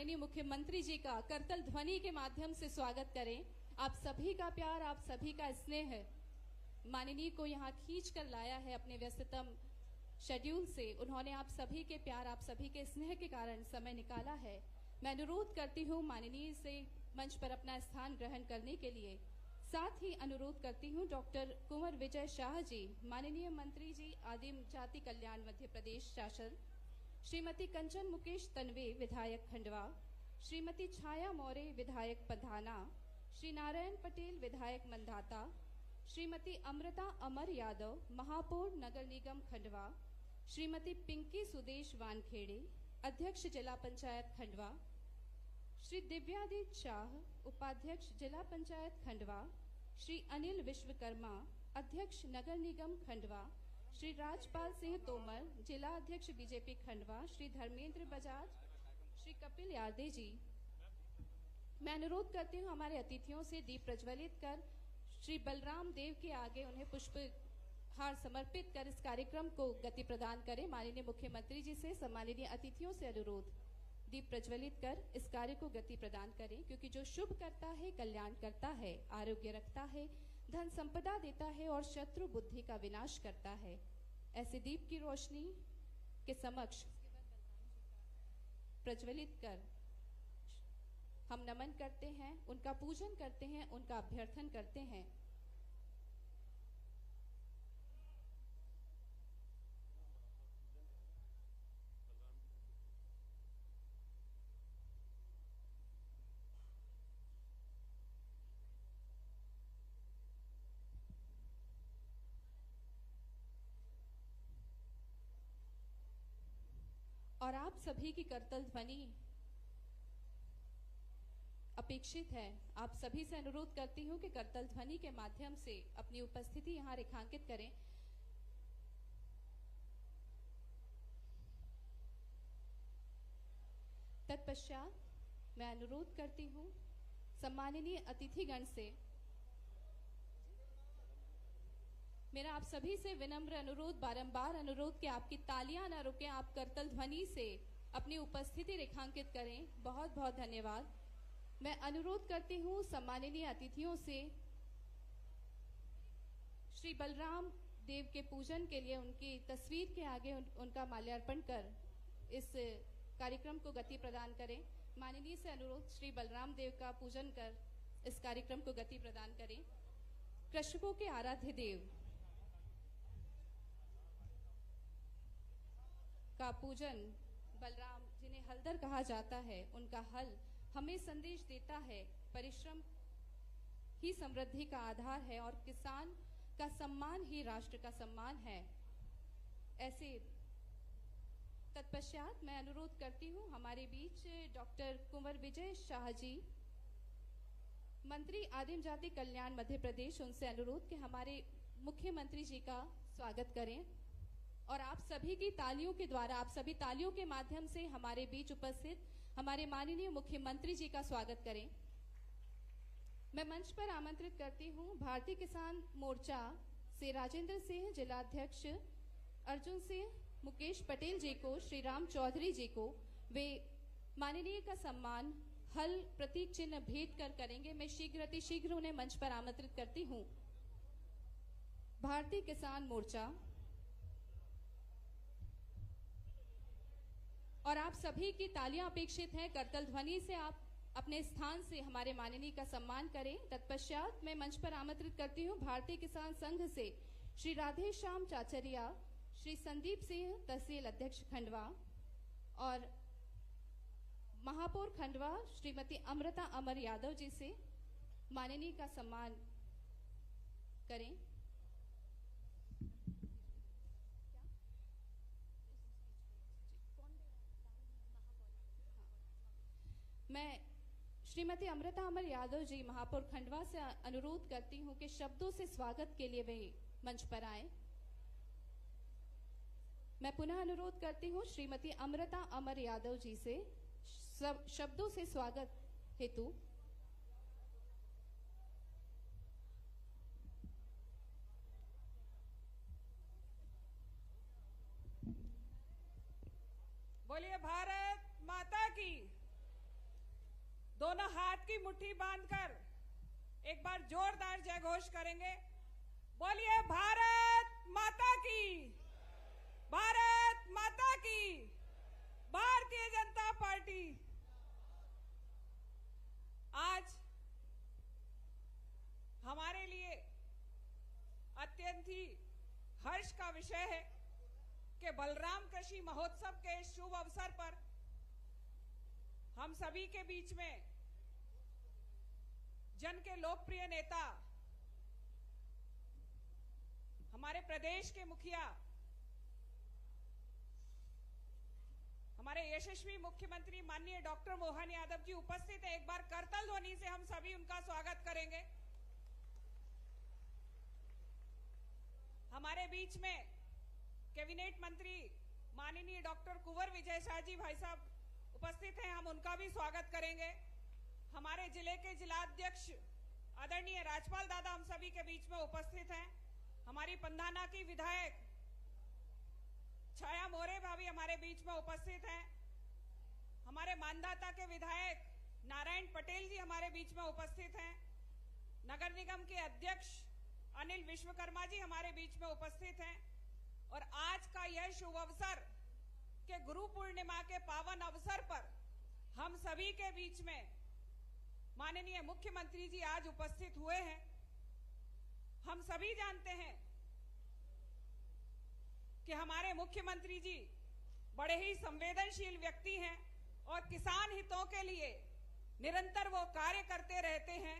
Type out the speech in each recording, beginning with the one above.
माननीय मुख्यमंत्री जी का करतल ध्वनि के माध्यम से स्वागत करें। आप सभी का प्यार, आप सभी का स्नेह माननीय को यहाँ खींच कर लाया है अपने व्यस्ततम शेड्यूल से। उन्होंने आप सभी के प्यार, आप सभी के स्नेह के कारण समय निकाला है। मैं अनुरोध करती हूँ माननीय से मंच पर अपना स्थान ग्रहण करने के लिए। साथ ही अनुरोध करती हूँ डॉक्टर कुंवर विजय शाह जी, माननीय मंत्री जी आदिम जाति कल्याण मध्य प्रदेश शासन, श्रीमती कंचन मुकेश तन्वे विधायक खंडवा, श्रीमती छाया मौर्य विधायक पंधाना, श्री नारायण पटेल विधायक मंदाता, श्रीमती अमृता अमर यादव महापौर नगर निगम खंडवा, श्रीमती पिंकी सुदेश वानखेड़े अध्यक्ष जिला पंचायत खंडवा, श्री दिव्यादित्य शाह उपाध्यक्ष जिला पंचायत खंडवा, श्री अनिल विश्वकर्मा अध्यक्ष नगर निगम खंडवा, श्री राजपाल सिंह तोमर जिला अध्यक्ष बीजेपी खंडवा, श्री धर्मेंद्र बजाज, श्री कपिल यादव जी। मैं अनुरोध करती हूँ हमारे अतिथियों से दीप प्रज्वलित कर श्री बलराम देव के आगे उन्हें पुष्प हार समर्पित कर इस कार्यक्रम को गति प्रदान करें। माननीय मुख्यमंत्री जी से सम्माननीय अतिथियों से अनुरोध, दीप प्रज्वलित कर इस कार्य को गति प्रदान करें, क्योंकि जो शुभ करता है कल्याण करता है, आरोग्य रखता है, धन संपदा देता है और शत्रु बुद्धि का विनाश करता है। ऐसे दीप की रोशनी के समक्ष प्रज्वलित कर हम नमन करते हैं, उनका पूजन करते हैं, उनका अभ्यर्थन करते हैं। और आप सभी की करतल ध्वनि अपेक्षित है। आप सभी से अनुरोध करती हूँ कि करतल ध्वनि के माध्यम से अपनी उपस्थिति यहाँ रेखांकित करें। तत्पश्चात मैं अनुरोध करती हूँ सम्माननीय अतिथिगण से, मेरा आप सभी से विनम्र अनुरोध, बारंबार अनुरोध कि आपकी तालियां ना रुके, आप करतल ध्वनि से अपनी उपस्थिति रेखांकित करें। बहुत बहुत धन्यवाद। मैं अनुरोध करती हूँ सम्माननीय अतिथियों से श्री बलराम देव के पूजन के लिए उनकी तस्वीर के आगे उनका माल्यार्पण कर इस कार्यक्रम को गति प्रदान करें। माननीय से अनुरोध, श्री बलराम देव का पूजन कर इस कार्यक्रम को गति प्रदान करें। कृषकों के आराध्य देव का पूजन बलराम, जिन्हें हलदर कहा जाता है, उनका हल हमें संदेश देता है परिश्रम ही समृद्धि का आधार है और किसान का सम्मान ही राष्ट्र का सम्मान है। ऐसे तत्पश्चात मैं अनुरोध करती हूँ हमारे बीच डॉक्टर कुंवर विजय शाह जी, मंत्री आदिम जाति कल्याण मध्य प्रदेश, उनसे अनुरोध कि हमारे मुख्यमंत्री जी का स्वागत करें और आप सभी की तालियों के द्वारा, आप सभी तालियों के माध्यम से हमारे बीच उपस्थित हमारे माननीय मुख्यमंत्री जी का स्वागत करें। मैं मंच पर आमंत्रित करती हूं भारतीय किसान मोर्चा से राजेंद्र सिंह जिलाध्यक्ष, अर्जुन सिंह, मुकेश पटेल जी को, श्री राम चौधरी जी को। वे माननीय का सम्मान हल प्रतीक चिन्ह भेंट कर करेंगे। मैं शीघ्र उन्हें मंच पर आमंत्रित करती हूं। भारतीय किसान मोर्चा और आप सभी की तालियां अपेक्षित हैं। करतल ध्वनि से आप अपने स्थान से हमारे माननीय का सम्मान करें। तत्पश्चात मैं मंच पर आमंत्रित करती हूं भारतीय किसान संघ से श्री राधे श्याम चाचरिया, श्री संदीप सिंह तहसील अध्यक्ष खंडवा और महापौर खंडवा श्रीमती अमृता अमर यादव जी से माननीय का सम्मान करें। मैं श्रीमती अमृता अमर यादव जी महापौर खंडवा से अनुरोध करती हूं कि शब्दों से स्वागत के लिए वे मंच पर आए। मैं पुनः अनुरोध करती हूं श्रीमती अमृता अमर यादव जी से शब्दों से स्वागत हेतु। बोलिए भारत माता की। हाथ की मुट्ठी बांधकर एक बार जोरदार जय घोष करेंगे। बोलिए भारत माता की, भारत माता की, भारतीय जनता पार्टी। आज हमारे लिए अत्यंत ही हर्ष का विषय है कि बलराम कृषि महोत्सव के शुभ अवसर पर हम सभी के बीच में जन के लोकप्रिय नेता, हमारे प्रदेश के मुखिया, हमारे यशस्वी मुख्यमंत्री माननीय डॉक्टर मोहन यादव जी उपस्थित हैं। एक बार करतल ध्वनि से हम सभी उनका स्वागत करेंगे। हमारे बीच में कैबिनेट मंत्री माननीय डॉक्टर कुंवर विजय शाह जी भाई साहब उपस्थित हैं, हम उनका भी स्वागत करेंगे। हमारे जिले के जिलाध्यक्ष आदरणीय राजपाल दादा हम सभी के बीच में उपस्थित हैं। हमारी पंधाना की विधायक छाया मोरे भाभी हमारे बीच में उपस्थित हैं। हमारे मानदाता के विधायक नारायण पटेल जी हमारे बीच में उपस्थित हैं। नगर निगम के अध्यक्ष अनिल विश्वकर्मा जी हमारे बीच में उपस्थित हैं। और आज का यह शुभ अवसर के गुरु पूर्णिमा के पावन अवसर पर हम सभी के बीच में माननीय मुख्यमंत्री जी आज उपस्थित हुए हैं। हम सभी जानते हैं कि हमारे मुख्यमंत्री जी बड़े ही संवेदनशील व्यक्ति हैं और किसान हितों के लिए निरंतर वो कार्य करते रहते हैं।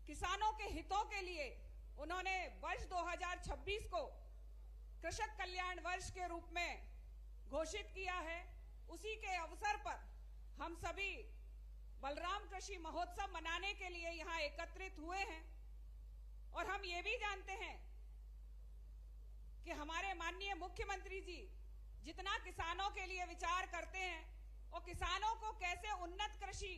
किसानों के हितों के लिए उन्होंने वर्ष 2026 को कृषक कल्याण वर्ष के रूप में घोषित किया है। उसी के अवसर पर हम सभी बलराम कृषि महोत्सव मनाने के लिए यहाँ एकत्रित हुए हैं। और हम ये भी जानते हैं कि हमारे माननीय मुख्यमंत्री जी जितना किसानों के लिए विचार करते हैं और किसानों को कैसे उन्नत कृषि,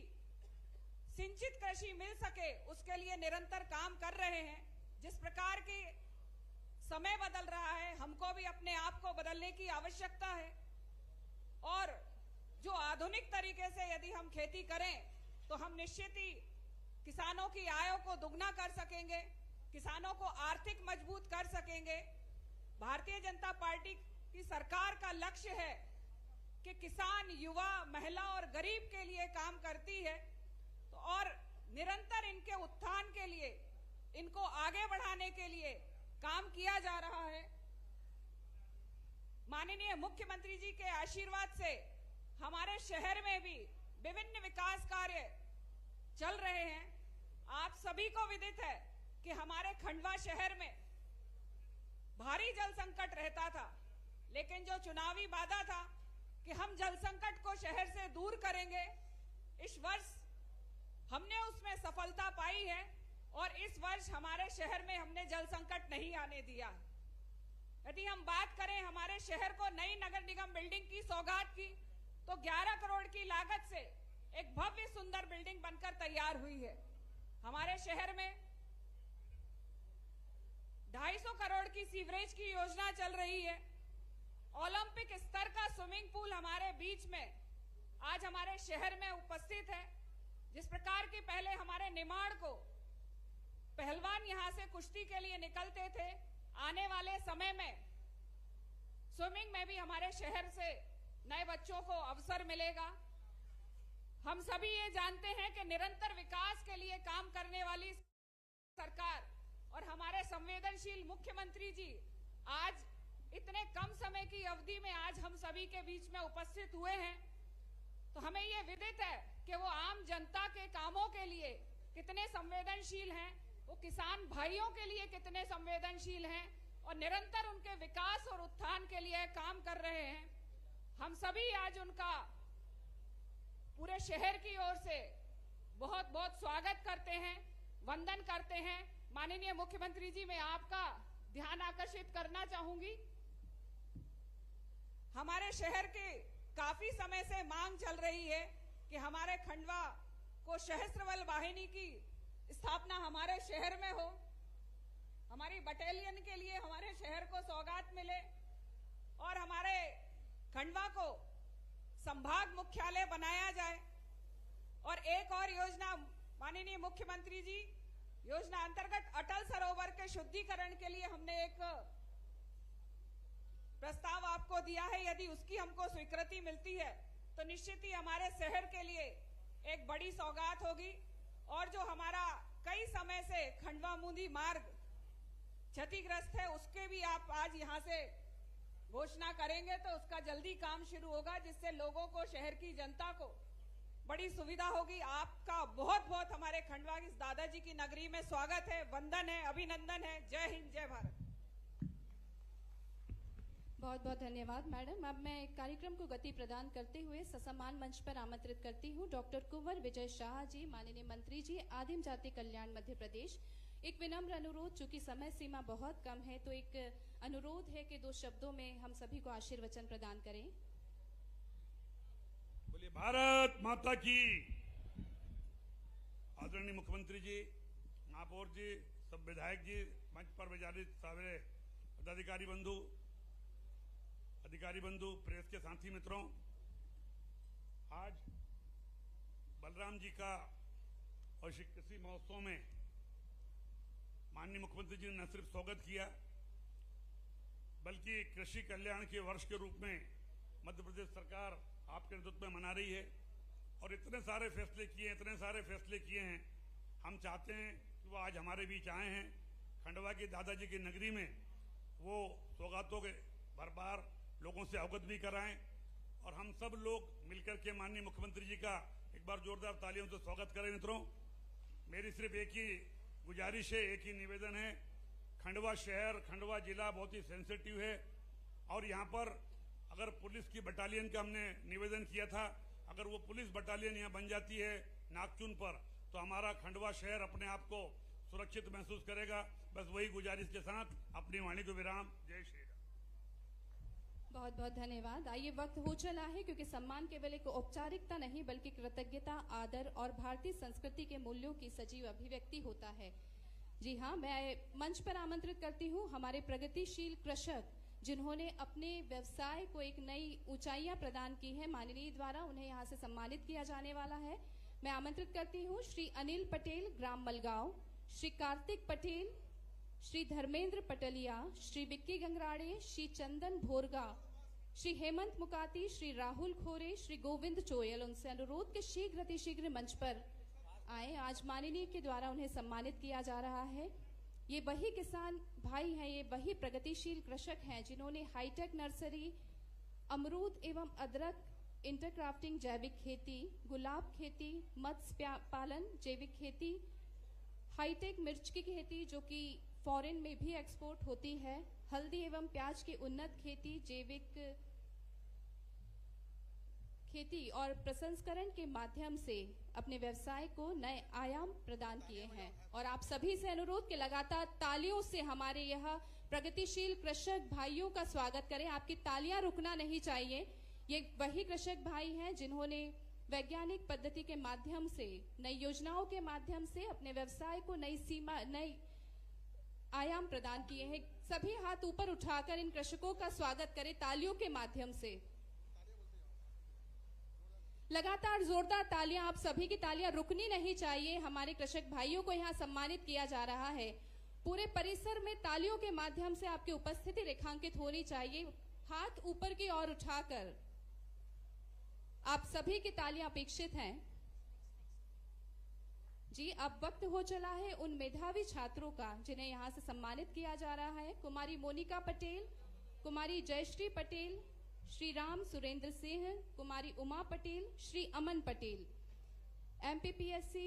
सिंचित कृषि मिल सके उसके लिए निरंतर काम कर रहे हैं। जिस प्रकार के समय बदल रहा है, हमको भी अपने आप को बदलने की आवश्यकता है। और जो आधुनिक तरीके से यदि हम खेती करें तो हम निश्चित ही किसानों की आय को दुगना कर सकेंगे, किसानों को आर्थिक मजबूत कर सकेंगे। भारतीय जनता पार्टी की सरकार का लक्ष्य है कि किसान, युवा, महिला और गरीब के लिए काम करती है। तो और निरंतर इनके उत्थान के लिए, इनको आगे बढ़ाने के लिए काम किया जा रहा है। माननीय मुख्यमंत्री जी के आशीर्वाद से हमारे शहर में भी विभिन्न विकास कार्य चल रहे हैं। आप सभी को विदित है कि हमारे खंडवा शहर में भारी जल संकट रहता था, लेकिन जो चुनावी वादा था कि हम जल संकट को शहर से दूर करेंगे, इस वर्ष हमने उसमें सफलता पाई है। और इस वर्ष हमारे शहर में हमने जल संकट नहीं आने दिया। यदि हम बात करें हमारे शहर को नई नगर निगम बिल्डिंग की सौगात की, तो 11 करोड़ की लागत से एक भव्य सुंदर बिल्डिंग बनकर तैयार हुई है। हमारे शहर में 250 करोड़ की सीवरेज की योजना चल रही है। ओलंपिक स्तर का स्विमिंग पूल हमारे बीच में आज हमारे शहर में उपस्थित है। जिस प्रकार की पहले हमारे निमाड़ को पहलवान यहां से कुश्ती के लिए निकलते थे, आने वाले समय में स्विमिंग में भी हमारे शहर से नए बच्चों को अवसर मिलेगा। हम सभी ये जानते हैं कि निरंतर विकास के लिए काम करने वाली सरकार और हमारे संवेदनशील मुख्यमंत्री जी आज इतने कम समय की अवधि में आज हम सभी के बीच में उपस्थित हुए हैं। तो हमें ये विदित है कि वो आम जनता के कामों के लिए कितने संवेदनशील हैं, वो किसान भाइयों के लिए कितने संवेदनशील हैं और निरंतर उनके विकास और उत्थान के लिए काम कर रहे हैं। हम सभी आज उनका पूरे शहर की ओर से बहुत बहुत स्वागत करते हैं, वंदन करते हैं। माननीय मुख्यमंत्री जी, मैं आपका ध्यान आकर्षित करना चाहूंगी। हमारे शहर के काफी समय से मांग चल रही है कि हमारे खंडवा को सहस्त्रबल वाहिनी की स्थापना हमारे शहर में हो, हमारी बटालियन के लिए हमारे शहर को सौगात मिले और हमारे खंडवा को संभाग मुख्यालय बनाया जाए। और एक और योजना माननीय मुख्यमंत्री जी, योजना अंतर्गत अटल सरोवर के शुद्धिकरण के लिए हमने एक प्रस्ताव आपको दिया है। यदि उसकी हमको स्वीकृति मिलती है तो निश्चित ही हमारे शहर के लिए एक बड़ी सौगात होगी। और जो हमारा कई समय से खंडवा मूंदी मार्ग क्षतिग्रस्त है, उसके भी आप आज यहाँ से घोषणा करेंगे तो उसका जल्दी काम शुरू होगा, जिससे लोगों को, शहर की जनता को बड़ी सुविधा होगी। आपका बहुत बहुत हमारे खंडवा की दादाजी की नगरी में स्वागत है, वंदन है, अभिनंदन है। जय हिंद, जय भारत। बहुत बहुत धन्यवाद मैडम। अब मैं कार्यक्रम को गति प्रदान करते हुए ससम्मान मंच पर आमंत्रित करती हूँ डॉक्टर कुंवर विजय शाह जी, माननीय मंत्री जी, आदिम जाति कल्याण मध्य प्रदेश। एक विनम्र अनुरोध, चूंकि समय सीमा बहुत कम है तो एक अनुरोध है कि 2 शब्दों में हम सभी को आशीर्वचन प्रदान करें। बोलिए भारत माता की। आदरणीय मुख्यमंत्री जी, महापौर जी, सब विधायक जी, मंच पर विचारित सारे पदाधिकारी बंधु, अधिकारी बंधु, प्रेस के साथी मित्रों, आज बलराम जी का और श्री कृषि महोत्सव में माननीय मुख्यमंत्री जी ने न सिर्फ स्वागत किया बल्कि कृषि कल्याण के वर्ष के रूप में मध्य प्रदेश सरकार आपके नेतृत्व में मना रही है और इतने सारे फैसले किए हैं। हम चाहते हैं कि वो आज हमारे बीच आए हैं। खंडवा की दादाजी की नगरी में वो सौगातों के भरपार लोगों से अवगत भी कराएं और हम सब लोग मिलकर के माननीय मुख्यमंत्री जी का एक बार जोरदार तालियों से स्वागत करें। मित्रों, मेरी सिर्फ एक ही गुजारिश है, एक ही निवेदन है। खंडवा शहर, खंडवा जिला बहुत ही सेंसिटिव है और यहाँ पर अगर पुलिस की बटालियन का हमने निवेदन किया था, अगर वो पुलिस बटालियन यहाँ बन जाती है नागचुन पर तो हमारा खंडवा शहर अपने आप को सुरक्षित महसूस करेगा। बस वही गुजारिश के साथ अपनी वाणी को विराम। जय श्री राम। बहुत बहुत धन्यवाद। आइए, वक्त हो चला है क्योंकि सम्मान केवल एक औपचारिकता नहीं बल्कि कृतज्ञता, आदर और भारतीय संस्कृति के मूल्यों की सजीव अभिव्यक्ति होता है। जी हाँ, मैं मंच पर आमंत्रित करती हूँ हमारे प्रगतिशील कृषक जिन्होंने अपने व्यवसाय को एक नई ऊंचाइयां प्रदान की है। माननीय द्वारा उन्हें यहाँ से सम्मानित किया जाने वाला है। मैं आमंत्रित करती हूँ श्री अनिल पटेल, ग्राम मलगांव, श्री कार्तिक पटेल, श्री धर्मेंद्र पटलिया, श्री विक्की गंगराड़े, श्री चंदन भोरगा, श्री हेमंत मुकाती, श्री राहुल खोरे, श्री गोविंद चोयल। उनसे अनुरोध के शीघ्र अतिशीघ्र मंच पर आए। आज माननीय के द्वारा उन्हें सम्मानित किया जा रहा है। ये वही किसान भाई हैं, ये वही प्रगतिशील कृषक हैं जिन्होंने हाईटेक नर्सरी, अमरूद एवं अदरक, इंटरक्राफ्टिंग, जैविक खेती, गुलाब खेती, मत्स्य पालन, जैविक खेती, हाईटेक मिर्च की खेती जो कि फॉरेन में भी एक्सपोर्ट होती है, हल्दी एवं प्याज की उन्नत खेती, जैविक खेती और प्रसंस्करण के माध्यम से अपने व्यवसाय को नए आयाम प्रदान किए हैं। और आप सभी से अनुरोध कि लगातार तालियों से हमारे यह प्रगतिशील कृषक भाइयों का स्वागत करें। आपकी तालियां रुकना नहीं चाहिए। ये वही कृषक भाई हैं जिन्होंने वैज्ञानिक पद्धति के माध्यम से, नई योजनाओं के माध्यम से अपने व्यवसाय को नई आयाम प्रदान किए हैं। सभी हाथ ऊपर उठाकर इन कृषकों का स्वागत करें तालियों के माध्यम से। लगातार जोरदार तालियां, आप सभी की तालियां रुकनी नहीं चाहिए। हमारे कृषक भाइयों को यहाँ सम्मानित किया जा रहा है। पूरे परिसर में तालियों के माध्यम से आपकी उपस्थिति रेखांकित होनी चाहिए। हाथ ऊपर की ओर उठाकर आप सभी की तालियां अपेक्षित हैं। जी, अब वक्त हो चला है उन मेधावी छात्रों का जिन्हें यहाँ से सम्मानित किया जा रहा है। कुमारी मोनिका पटेल, कुमारी जयश्री पटेल, श्री राम सुरेंद्र सिंह, कुमारी उमा पटेल, श्री अमन पटेल। MPPSC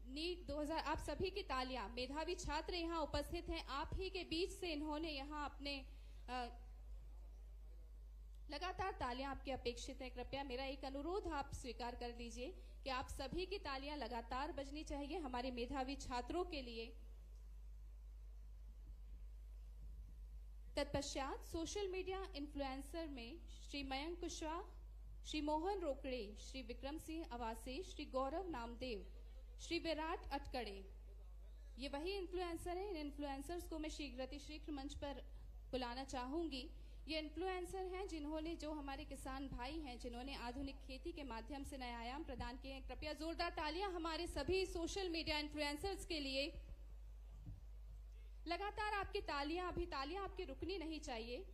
नीट 2000, आप सभी की तालियां। मेधावी छात्र यहाँ उपस्थित हैं। आप ही के बीच से इन्होंने यहाँ अपने लगातार तालियां आपकी अपेक्षित है। कृपया मेरा एक अनुरोध आप स्वीकार कर लीजिए कि आप सभी की तालियां लगातार बजनी चाहिए हमारे मेधावी छात्रों के लिए। तत्पश्चात सोशल मीडिया इन्फ्लुएंसर में श्री मयंक कुशवाहा, श्री मोहन रोकड़े, श्री विक्रम सिंह अवासे, श्री गौरव नामदेव, श्री विराट अटकड़े। ये वही इन्फ्लुएंसर हैं। इन इन्फ्लुएंसर्स को मैं शीघ्र मंच पर बुलाना चाहूंगी। ये इन्फ्लुएंसर हैं जिन्होंने, जो हमारे किसान भाई हैं जिन्होंने आधुनिक खेती के माध्यम से नए आयाम प्रदान किए हैं। कृपया जोरदार तालियां हमारे सभी सोशल मीडिया इन्फ्लुएंसर्स के लिए। लगातार आपकी तालियां, अभी तालियां आपकी रुकनी नहीं चाहिए।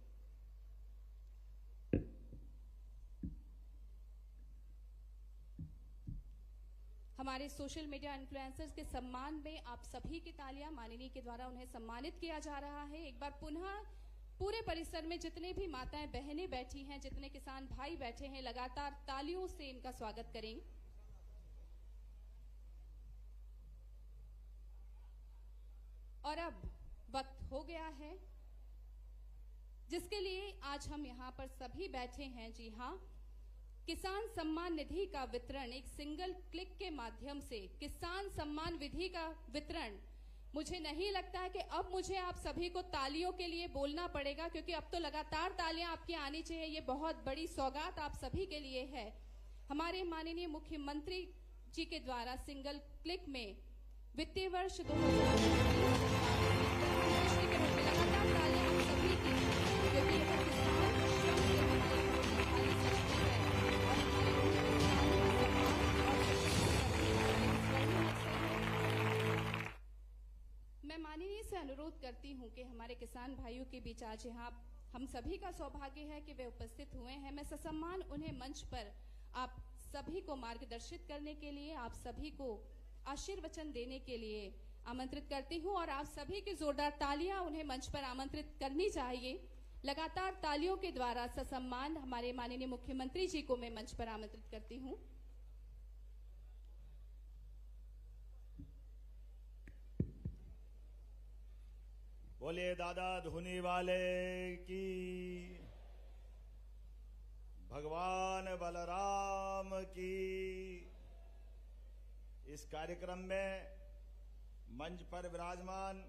हमारे सोशल मीडिया इन्फ्लुएंसर्स के सम्मान में आप सभी की तालियां माननीय के द्वारा उन्हें सम्मानित किया जा रहा है। एक बार पुनः पूरे परिसर में जितने भी माताएं बहनें बैठी हैं, जितने किसान भाई बैठे हैं, लगातार तालियों से इनका स्वागत करें। और अब वक्त हो गया है जिसके लिए आज हम यहाँ पर सभी बैठे हैं। जी हाँ, किसान सम्मान निधि का वितरण एक सिंगल क्लिक के माध्यम से, किसान सम्मान निधि का वितरण। मुझे नहीं लगता है कि अब मुझे आप सभी को तालियों के लिए बोलना पड़ेगा, क्योंकि अब तो लगातार तालियां आपकी आनी चाहिए। ये बहुत बड़ी सौगात आप सभी के लिए है। हमारे माननीय मुख्यमंत्री जी के द्वारा सिंगल क्लिक में वित्तीय वर्ष 2020 लगातार तालियां आप सभी की, क्योंकि यह किसान श्रम से हमारी मैं माननीय से अनुरोध करती हूं कि हमारे किसान भाइयों के बीच आज यहाँ हम सभी का सौभाग्य है कि वे उपस्थित हुए हैं। मैं ससम्मान उन्हें मंच पर आप सभी को मार्गदर्शित करने के लिए, आप सभी को आशीर्वचन देने के लिए आमंत्रित करती हूं और आप सभी की जोरदार तालियां उन्हें मंच पर आमंत्रित करनी चाहिए। लगातार तालियों के द्वारा ससम्मान हमारे माननीय मुख्यमंत्री जी को मैं मंच पर आमंत्रित करती हूं। बोलिए दादा धुनी वाले की, भगवान बलराम की। इस कार्यक्रम में मंच पर विराजमान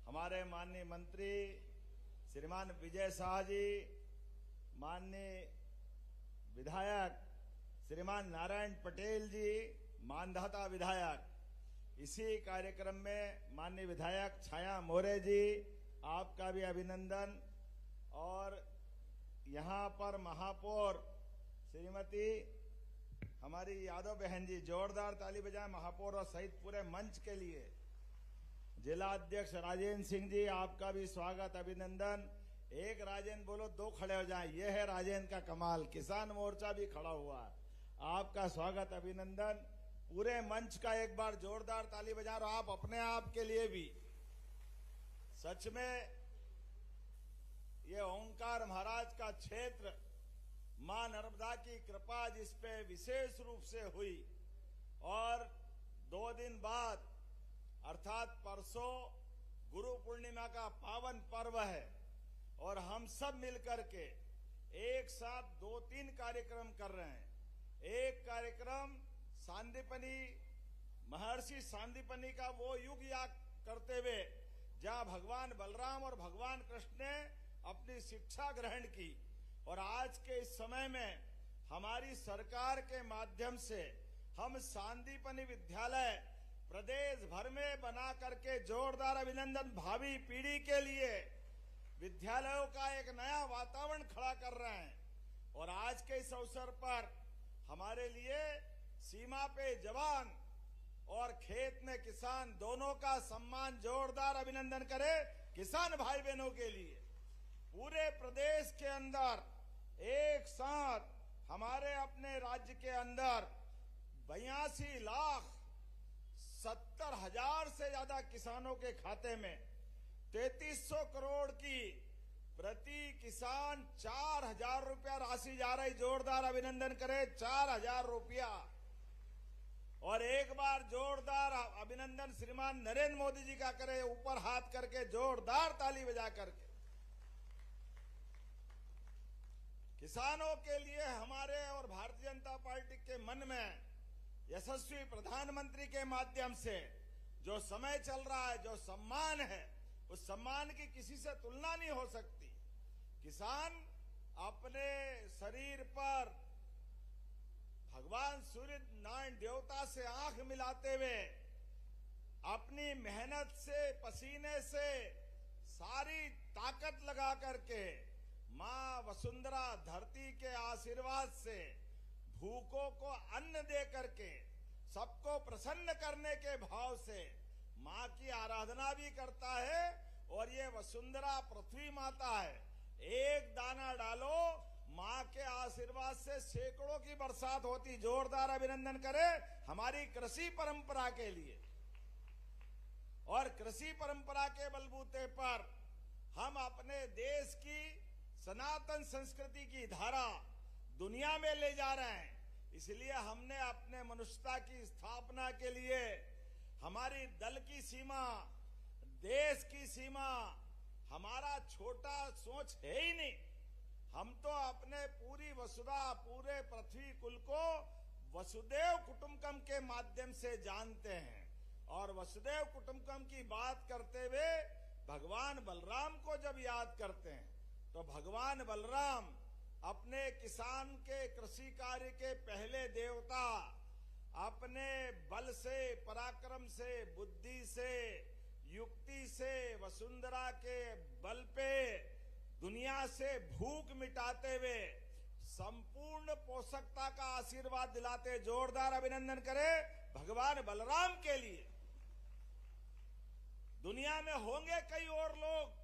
हमारे माननीय मंत्री श्रीमान विजय शाह जी, माननीय विधायक श्रीमान नारायण पटेल जी, मानधाता विधायक। इसी कार्यक्रम में माननीय विधायक छाया मोरे जी, आपका भी अभिनंदन। और यहाँ पर महापौर श्रीमती हमारी यादव बहन जी, जोरदार ताली बजाएं महापौर और सहित पूरे मंच के लिए। जिला अध्यक्ष राजेंद्र सिंह जी, आपका भी स्वागत अभिनंदन। एक राजेंद्र बोलो, दो खड़े हो जाएं, ये है राजेंद्र का कमाल। किसान मोर्चा भी खड़ा हुआ, आपका स्वागत अभिनंदन। पूरे मंच का एक बार जोरदार ताली बजा रहा। आप अपने आप के लिए भी सच में ये ओंकार महाराज का क्षेत्र, मां नर्मदा की कृपा जिस पे विशेष रूप से हुई, और 2 दिन बाद अर्थात परसों गुरु पूर्णिमा का पावन पर्व है और हम सब मिलकर के एक साथ 2-3 कार्यक्रम कर रहे हैं। एक कार्यक्रम सांदीपनी, महर्षि सांदीपनी का वो युग याद करते हुए जहां भगवान बलराम और भगवान कृष्ण ने अपनी शिक्षा ग्रहण की, और आज के इस समय में हमारी सरकार के माध्यम से हम सांदीपनी विद्यालय प्रदेश भर में बना करके जोरदार अभिनंदन। भावी पीढ़ी के लिए विद्यालयों का एक नया वातावरण खड़ा कर रहे हैं। और आज के इस अवसर पर हमारे लिए सीमा पे जवान और खेत में किसान दोनों का सम्मान, जोरदार अभिनंदन करें किसान भाई बहनों के लिए। पूरे प्रदेश के अंदर एक साथ हमारे अपने राज्य के अंदर 82,70,000 से ज्यादा किसानों के खाते में 3300 करोड़ की प्रति किसान 4,000 रुपया राशि जा रही। जोरदार अभिनंदन करें, 4,000 रुपया। और एक बार जोरदार अभिनंदन श्रीमान नरेंद्र मोदी जी का करें, ऊपर हाथ करके जोरदार ताली बजा करके। किसानों के लिए हमारे और भारतीय जनता पार्टी के मन में यशस्वी प्रधानमंत्री के माध्यम से जो समय चल रहा है, जो सम्मान है, उस सम्मान की किसी से तुलना नहीं हो सकती। किसान अपने शरीर पर भगवान सूर्य नारायण देवता से आंख मिलाते हुए अपनी मेहनत से, पसीने से सारी ताकत लगा करके मां वसुंधरा धरती के आशीर्वाद से भूखों को अन्न दे करके सबको प्रसन्न करने के भाव से मां की आराधना भी करता है। और ये वसुंधरा पृथ्वी माता है, एक दाना डालो मां के आशीर्वाद से सैकड़ों की बरसात होती। जोरदार अभिनंदन करें हमारी कृषि परंपरा के लिए। और कृषि परंपरा के बलबूते पर हम अपने देश की सनातन संस्कृति की धारा दुनिया में ले जा रहे हैं। इसलिए हमने अपने मनुष्यता की स्थापना के लिए हमारी दल की सीमा, देश की सीमा, हमारा छोटा सोच है ही नहीं। हम तो अपने पूरी वसुधा, पूरे पृथ्वी कुल को वसुदेव कुटुंबकम के माध्यम से जानते हैं। और वसुदेव कुटुंबकम की बात करते हुए भगवान बलराम को जब याद करते हैं तो भगवान बलराम अपने किसान के कृषि कार्य के पहले देवता, अपने बल से, पराक्रम से, बुद्धि से, युक्ति से वसुंधरा के बल पे दुनिया से भूख मिटाते हुए संपूर्ण पोषकता का आशीर्वाद दिलाते। जोरदार अभिनंदन करें भगवान बलराम के लिए। दुनिया में होंगे कई और लोग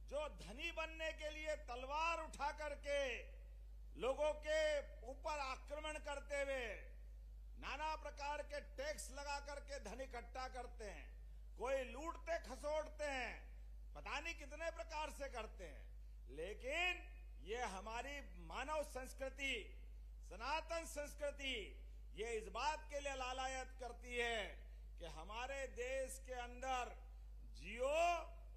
जो धनी बनने के लिए तलवार उठा करके लोगों के ऊपर आक्रमण करते हुए नाना प्रकार के टैक्स लगा करके धन इकट्ठा करते हैं। कोई लूटते खसोटते हैं, पता नहीं कितने प्रकार से करते हैं। लेकिन ये हमारी मानव संस्कृति, सनातन संस्कृति, ये इस बात के लिए लालायत करती है कि हमारे देश के अंदर जियो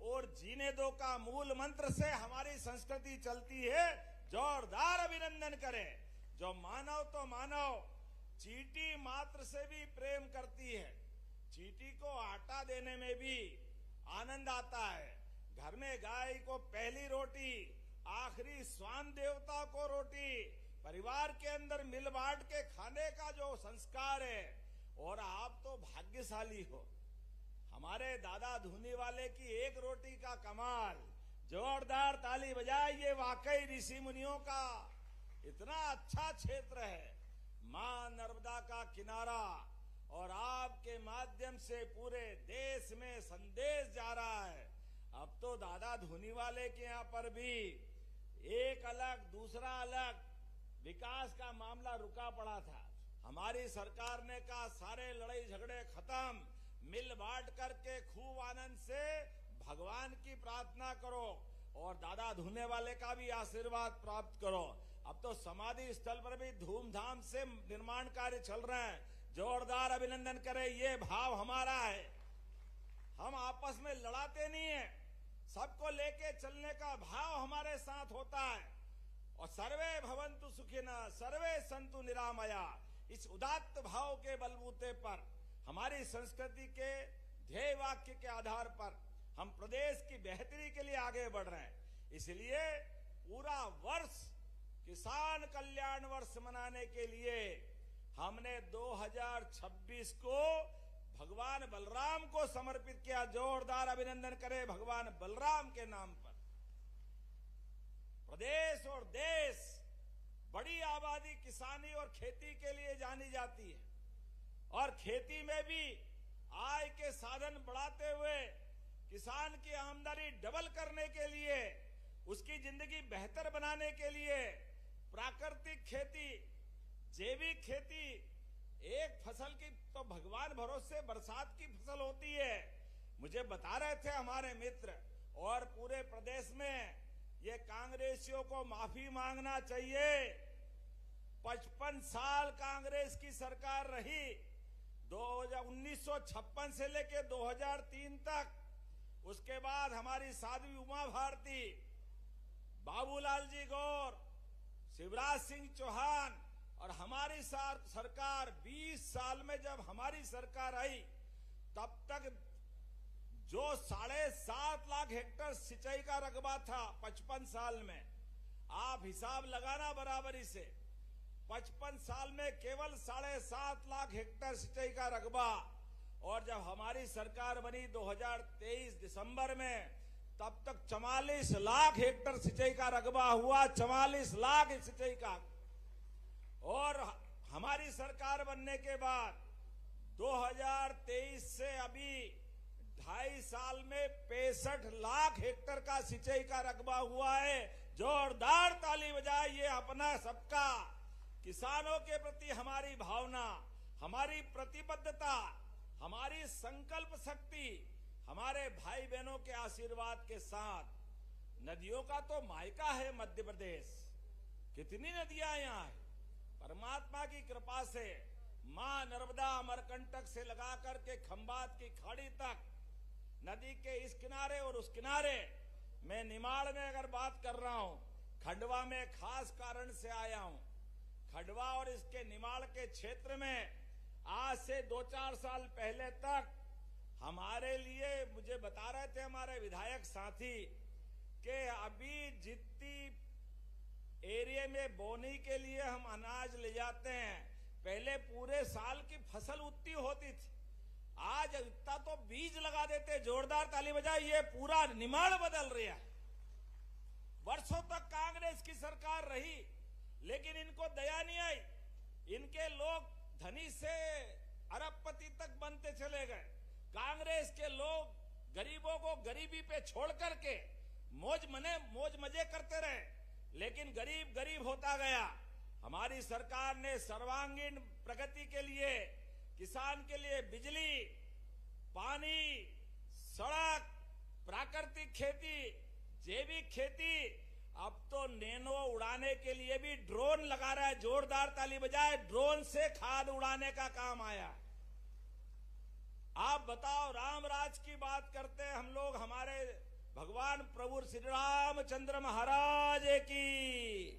और जीने दो का मूल मंत्र से हमारी संस्कृति चलती है। जोरदार अभिनंदन करें। जो मानव तो मानव, चींटी मात्र से भी प्रेम करती है। चींटी को आटा देने में भी आनंद आता है। घर में गाय को पहली रोटी, आखिरी स्वान देवता को रोटी, परिवार के अंदर मिल बांट के खाने का जो संस्कार है। और आप तो भाग्यशाली हो, हमारे दादा धूनी वाले की एक रोटी का कमाल। जोरदार ताली बजाइए। वाकई ऋषि मुनियों का इतना अच्छा क्षेत्र है, मां नर्मदा का किनारा। और आपके माध्यम से पूरे देश में संदेश जा रहा है। अब तो दादा धूनी वाले के यहाँ पर भी एक अलग दूसरा अलग विकास का मामला रुका पड़ा था। हमारी सरकार ने कहा सारे लड़ाई झगड़े खत्म, मिल बांट करके खूब आनंद से भगवान की प्रार्थना करो और दादा धूने वाले का भी आशीर्वाद प्राप्त करो। अब तो समाधि स्थल पर भी धूमधाम से निर्माण कार्य चल रहे हैं। जोरदार अभिनंदन करें। ये भाव हमारा है। हम आपस में लड़ाते नहीं है, सबको लेके चलने का भाव हमारे साथ होता है। और सर्वे भवन्तु सुखिनः सर्वे सन्तु निरामया, इस उदात्त भाव के बलबूते पर हमारी संस्कृति के ध्येय वाक्य के आधार पर हम प्रदेश की बेहतरी के लिए आगे बढ़ रहे हैं। इसलिए पूरा वर्ष किसान कल्याण वर्ष मनाने के लिए हमने 2026 को भगवान बलराम को समर्पित किया। जोरदार अभिनंदन करें भगवान बलराम के नाम पर। प्रदेश और देश बड़ी आबादी किसानी और खेती के लिए जानी जाती है। और खेती में भी आय के साधन बढ़ाते हुए किसान की आमदनी डबल करने के लिए, उसकी जिंदगी बेहतर बनाने के लिए प्राकृतिक खेती, जैविक खेती, एक फसल की तो भगवान भरोसे बरसात की फसल होती है। मुझे बता रहे थे हमारे मित्र। और पूरे प्रदेश में ये कांग्रेसियों को माफी मांगना चाहिए। 55 साल कांग्रेस की सरकार रही, 1956 से लेकर 2003 तक। उसके बाद हमारी साध्वी उमा भारती, बाबूलाल जी गौर, शिवराज सिंह चौहान और हमारी सरकार 20 साल में जब हमारी सरकार आई तब तक जो 7.5 लाख हेक्टेयर सिंचाई का रकबा था 55 साल में, आप हिसाब लगाना बराबरी से, 55 साल में केवल 7.5 लाख हेक्टेयर सिंचाई का रकबा। और जब हमारी सरकार बनी 2023 दिसंबर में, तब तक 44 लाख हेक्टेयर सिंचाई का रकबा हुआ, 44 लाख सिंचाई का। और हमारी सरकार बनने के बाद 2023 से अभी 2.5 साल में 65 लाख हेक्टेयर का सिंचाई का रकबा हुआ है। जोरदार ताली बजाइए। अपना सबका किसानों के प्रति हमारी भावना, हमारी प्रतिबद्धता, हमारी संकल्प शक्ति, हमारे भाई बहनों के आशीर्वाद के साथ। नदियों का तो मायका है मध्य प्रदेश, कितनी नदियां यहाँ है। परमात्मा की कृपा से मां नर्मदा अमरकंटक से लगा करके खंबात की खाड़ी तक नदी के इस किनारे और उस किनारे, मैं निमाड़ में अगर बात कर रहा हूं, खंडवा में खास कारण से आया हूं। खंडवा और इसके निमाड़ के क्षेत्र में आज से 2-4 साल पहले तक हमारे लिए, मुझे बता रहे थे हमारे विधायक साथी, कि अभी जितनी एरिया में बोनी के लिए हम अनाज ले जाते हैं, पहले पूरे साल की फसल उतनी होती थी, आज इतना तो बीज लगा देते। जोरदार ताली बजाइए। ये पूरा निमाड़ बदल रहा है। वर्षों तक कांग्रेस की सरकार रही, लेकिन इनको दया नहीं आई। इनके लोग धनी से अरबपति तक बनते चले गए। कांग्रेस के लोग गरीबों को गरीबी पे छोड़ करके मौज मजे करते रहे, लेकिन गरीब गरीब होता गया। हमारी सरकार ने सर्वांगीण प्रगति के लिए, किसान के लिए बिजली, पानी, सड़क, प्राकृतिक खेती, जैविक खेती, अब तो नैनो उड़ाने के लिए भी ड्रोन लगा रहा है। जोरदार ताली बजाए। ड्रोन से खाद उड़ाने का काम आया। आप बताओ, राम राज की बात करते हैं हम लोग, हमारे भगवान प्रभु श्री रामचंद्र महाराज की।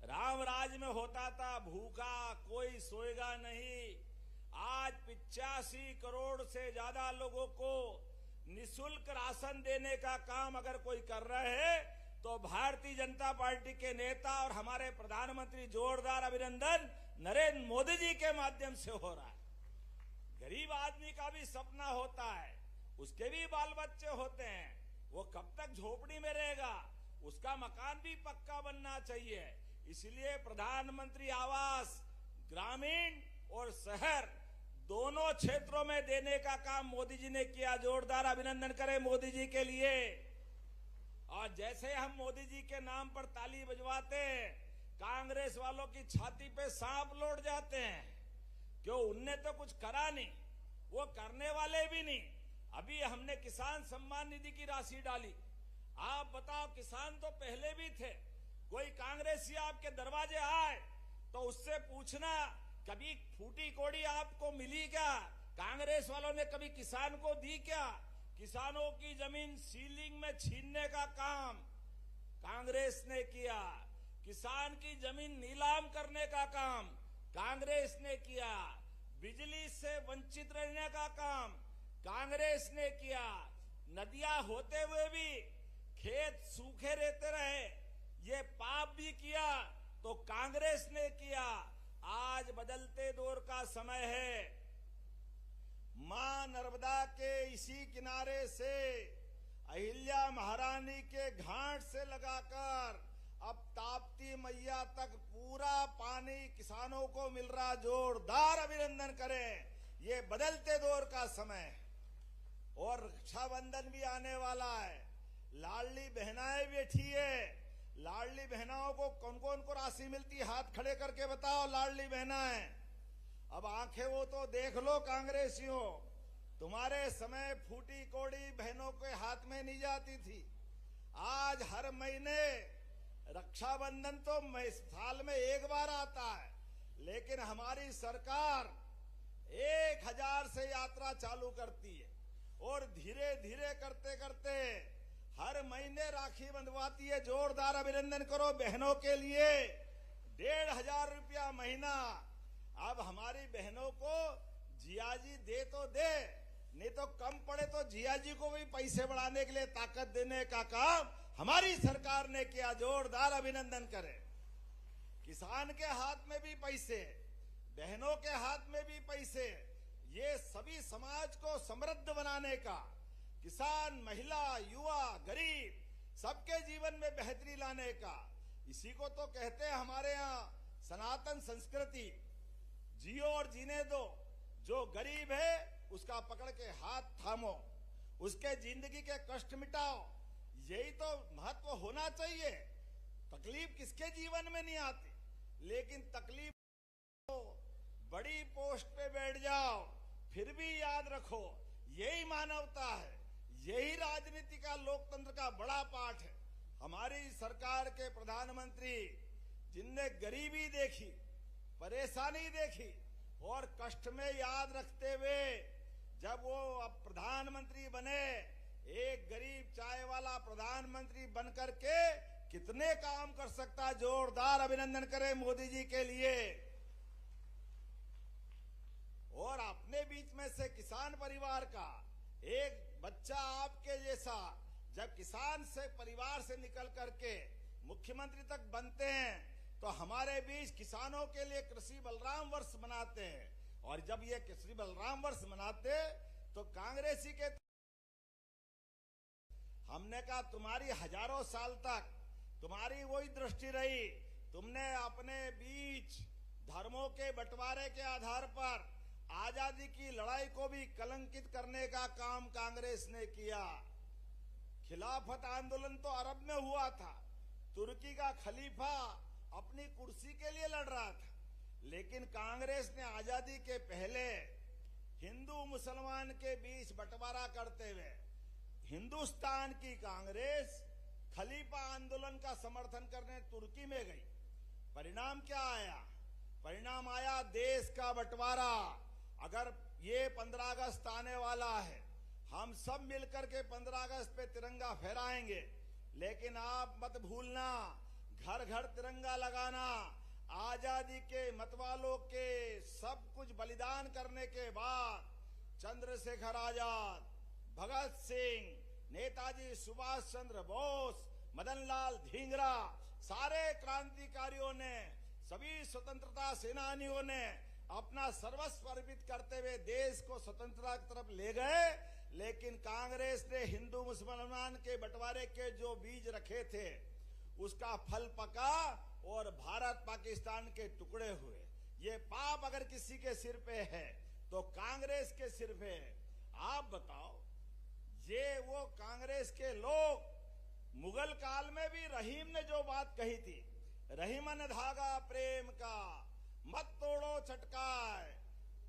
राम राज में होता था भूखा कोई सोएगा नहीं। आज 85 करोड़ से ज्यादा लोगों को निःशुल्क राशन देने का काम अगर कोई कर रहे हैं, तो भारतीय जनता पार्टी के नेता और हमारे प्रधानमंत्री, जोरदार अभिनंदन, नरेंद्र मोदी जी के माध्यम से हो रहा है। गरीब आदमी का भी सपना होता है, उसके भी बाल बच्चे होते हैं, वो कब तक झोपड़ी में रहेगा, उसका मकान भी पक्का बनना चाहिए। इसलिए प्रधानमंत्री आवास ग्रामीण और शहर दोनों क्षेत्रों में देने का काम मोदी जी ने किया। जोरदार अभिनंदन करें मोदी जी के लिए। और जैसे हम मोदी जी के नाम पर ताली बजवाते हैं, कांग्रेस वालों की छाती पे सांप लौट जाते हैं। क्यों? उनने तो कुछ करा नहीं, वो करने वाले भी नहीं। अभी हमने किसान सम्मान निधि की राशि डाली। आप बताओ, किसान तो पहले भी थे। कोई कांग्रेसी आपके दरवाजे आए तो उससे पूछना, कभी फूटी कोड़ी आपको मिली क्या? कांग्रेस वालों ने कभी किसान को दी क्या? किसानों की जमीन सीलिंग में छीनने का काम कांग्रेस ने किया। किसान की जमीन नीलाम करने का काम कांग्रेस ने किया। बिजली से वंचित रहने का काम कांग्रेस ने किया। नदियां होते हुए भी खेत सूखे रहते रहे, ये पाप भी किया तो कांग्रेस ने किया। आज बदलते दौर का समय है। मां नर्मदा के इसी किनारे से अहिल्या महारानी के घाट से लगाकर अब ताप्ती मैया तक पूरा पानी किसानों को मिल रहा। जोरदार अभिनंदन करें। ये बदलते दौर का समय है। और रक्षाबंधन भी आने वाला है। लाडली बहनाएं बैठी है। लाडली बहनाओं को कौन कौन को राशि मिलती है? हाथ खड़े करके बताओ। लाडली बहनाएं, अब आंखें वो तो देख लो कांग्रेसियों, तुम्हारे समय फूटी कोड़ी बहनों के हाथ में नहीं जाती थी। आज हर महीने रक्षाबंधन तो साल में एक बार आता है, लेकिन हमारी सरकार 1000 से यात्रा चालू करती है और धीरे धीरे करते करते हर महीने राखी बंधवाती है। जोरदार अभिनंदन करो बहनों के लिए। 1500 रुपया महीना। अब हमारी बहनों को जियाजी दे तो दे, नहीं तो कम पड़े तो जियाजी को भी पैसे बढ़ाने के लिए ताकत देने का काम हमारी सरकार ने किया। जोरदार अभिनंदन करें। किसान के हाथ में भी पैसे, बहनों के हाथ में भी पैसे। ये सभी समाज को समृद्ध बनाने का, किसान, महिला, युवा, गरीब सबके जीवन में बेहतरी लाने का। इसी को तो कहते हैं हमारे यहाँ सनातन संस्कृति, जियो और जीने दो। जो गरीब है उसका पकड़ के हाथ थामो, उसके जिंदगी के कष्ट मिटाओ। यही तो महत्व होना चाहिए। तकलीफ किसके जीवन में नहीं आती, लेकिन तकलीफ बड़ी पोस्ट पे बैठ जाओ फिर भी याद रखो, यही मानवता है, यही राजनीति का, लोकतंत्र का बड़ा पाठ है। हमारी सरकार के प्रधानमंत्री जिनने गरीबी देखी, परेशानी देखी और कष्ट में याद रखते हुए जब वो अब प्रधानमंत्री बने, एक गरीब चाय वाला प्रधानमंत्री बनकर के कितने काम कर सकता। जोरदार अभिनंदन करें मोदी जी के लिए। और अपने बीच में से किसान परिवार का एक बच्चा आपके जैसा जब किसान से परिवार से निकल करके मुख्यमंत्री तक बनते हैं तो हमारे बीच किसानों के लिए कृषि बलराम वर्ष मनाते हैं। और जब ये कृषि बलराम वर्ष मनाते तो कांग्रेसी के हमने कहा तुम्हारी हजारों साल तक तुम्हारी वही दृष्टि रही, तुमने अपने बीच धर्मों के बंटवारे के आधार पर आजादी की लड़ाई को भी कलंकित करने का काम कांग्रेस ने किया। खिलाफत आंदोलन तो अरब में हुआ था, तुर्की का खलीफा अपनी कुर्सी के लिए लड़ रहा था, लेकिन कांग्रेस ने आजादी के पहले हिंदू मुसलमान के बीच बंटवारा करते हुए हिंदुस्तान की कांग्रेस खलीफा आंदोलन का समर्थन करने तुर्की में गई। परिणाम क्या आया? परिणाम आया देश का बंटवारा। अगर ये 15 अगस्त आने वाला है, हम सब मिलकर के 15 अगस्त पे तिरंगा फहराएंगे, लेकिन आप मत भूलना घर घर तिरंगा लगाना। आजादी के मतवालों के सब कुछ बलिदान करने के बाद चंद्रशेखर आजाद, भगत सिंह, नेताजी सुभाष चंद्र बोस, मदन लाल धींगरा, सारे क्रांतिकारियों ने, सभी स्वतंत्रता सेनानियों ने अपना सर्वस्व अर्पित करते हुए देश को स्वतंत्रता की तरफ ले गए। लेकिन कांग्रेस ने हिंदू मुसलमान के बंटवारे के जो बीज रखे थे उसका फल पका और भारत पाकिस्तान के टुकड़े हुए। ये पाप अगर किसी के सिर पे है तो कांग्रेस के सिर पे है। आप बताओ, ये वो कांग्रेस के लोग मुगल काल में भी रहीम ने जो बात कही थी, रहीमन धागा प्रेम का मत तोड़ो चटकाए,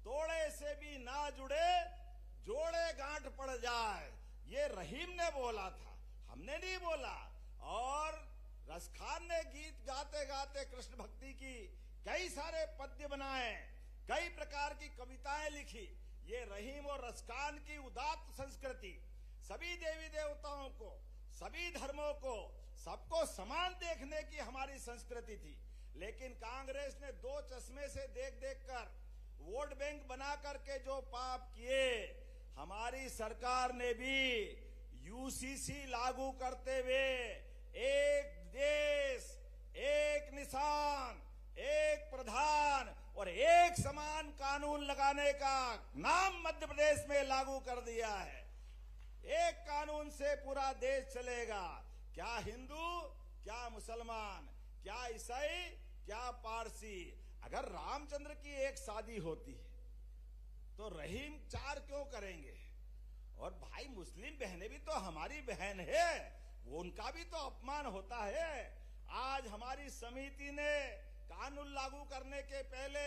तोड़े से भी ना जुड़े जोड़े गांठ पड़ जाए, ये रहीम ने बोला था, हमने नहीं बोला। और रसखान ने गीत गाते गाते कृष्ण भक्ति की कई सारे पद्य बनाए, कई प्रकार की कविताएं लिखी। ये रहीम और रसखान की उदात्त संस्कृति सभी देवी देवताओं को, सभी धर्मों को, सबको समान देखने की हमारी संस्कृति थी। लेकिन कांग्रेस ने दो चश्मे से देख देख कर वोट बैंक बना करके जो पाप किए, हमारी सरकार ने भी यूसीसी लागू करते हुए एक देश, एक निशान, एक प्रधान और एक समान कानून लगाने का नाम मध्य प्रदेश में लागू कर दिया है। एक कानून से पूरा देश चलेगा। क्या हिंदू, क्या मुसलमान, क्या ईसाई, क्या पारसी। अगर रामचंद्र की एक शादी होती है तो रहीम 4 क्यों करेंगे? और भाई मुस्लिम बहनें भी तो हमारी बहन है, वो उनका भी तो अपमान होता है। आज हमारी समिति ने कानून लागू करने के पहले